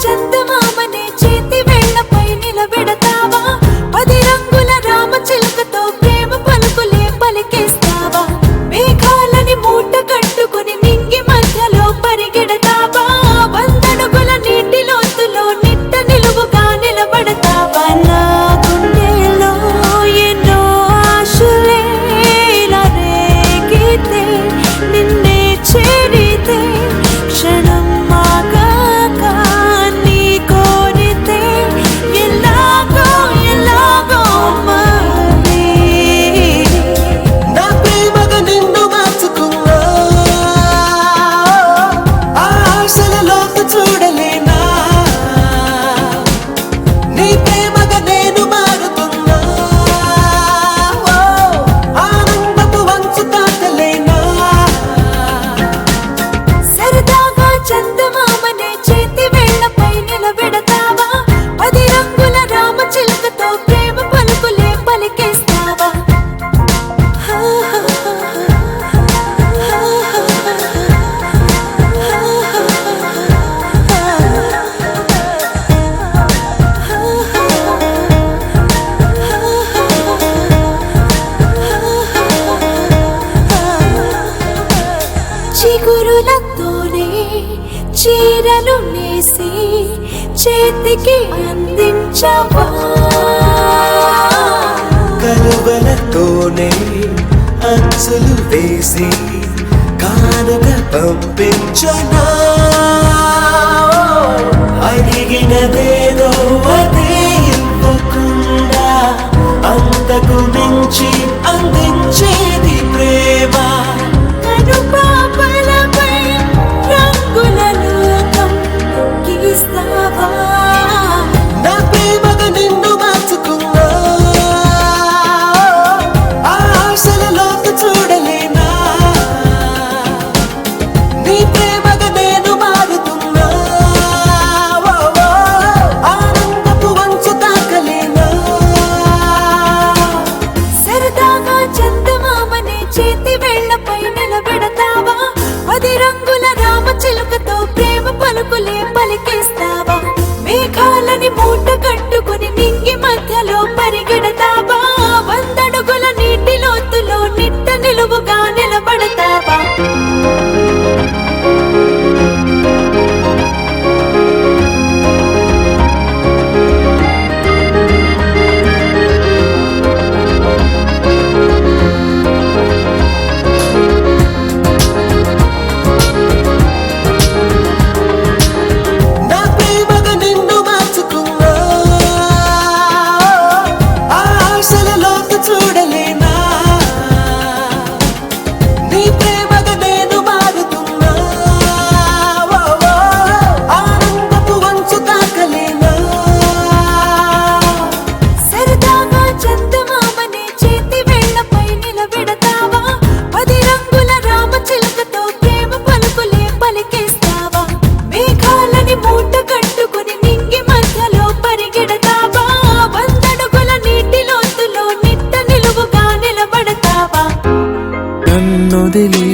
చందమామనే చేతి వేళ్లపై నిలబెడతావా? 10 రంగుల రామచిలుకతో ప్రేమ పలుకులే పలికేస్తావా? మేఘాలని మూట కట్టుకుని నింగి మధ్యలో పరిగెడతావా? 100 అడుగుల నీటి లోతులో నిట్ట నిలువుగా నిలబడతావా? నా గుండెలో ఎన్నో ఆశలే ఇలా రేగితే, నిన్నే చేరితే క్షణం ఆగాక నీ కోరితే ఎలాగో ఎలాగో మరి. నా ప్రేమగా నిన్ను మార్చుకున్నా, ఆ ఆశలలోకి చూడలేనా? నీ ప్రేమగా నేను మారుతున్నా, ఆనందపు వంచు తాకలేనా? సరదాగా చందమామనే చేతి వేళ్లపై నిలబెడతావా? 10 రంగుల రామచిలుకతో ప్రేమ పలుకులే పలికేస్తావా? చిగురులతోనే చీరలు నేసి చేతికి అందించవా? కలువలతోనే అంచులు వేసి కానుక పంపించనా? అడిగినదేదో అదే ఇవ్వకుండా అంతకు మించి అందించేది ప్రేమ. కనుపాపలపై రంగుల లోకం గీస్తావా? నా ప్రేమగా నిన్ను మార్చుకున్నా, ఆ ఆశలలోకి చూడలేనా? నీ ప్రేమగా నేను మారుతున్నా, ఆనందపు వంచు తాకలేనా? సరదాగా చందమామనే చేతి వేళ్లపై నిలబెడతావా? 10 రంగుల రామచిలుకతో ప్రేమ పలుకులే పలికేస్తావా? మేఘాలని మూట కట్టుకుని నింగి మధ్యలో పరిగెడతావా? 100 అడుగుల నీటి లోతులో నిట్ట నిలువుగా నిలబడతావా? నా ప్రేమగా నిన్ను మార్చుకున్నా, ఆ ఆశలలోకి చూడలేనా? నీ ప్రేమగా నేను మారుతున్నా, ఆనందపు వంచు తాకలేనా? సరదాగా చందమామనే చేతి వేళ్లపై నిలబెడతావా? 10 రంగుల రామచిలుకతో ప్రేమ పలుకులే పలికేస్తావా? మేఘాలని మూట కట్టుకుని నింగి మధ్యలో పరిగెడతావా? 100 అడుగుల నీటి లోతులో నిట్ట నిలువుగా నిలబడతావా? నన్నొదిలి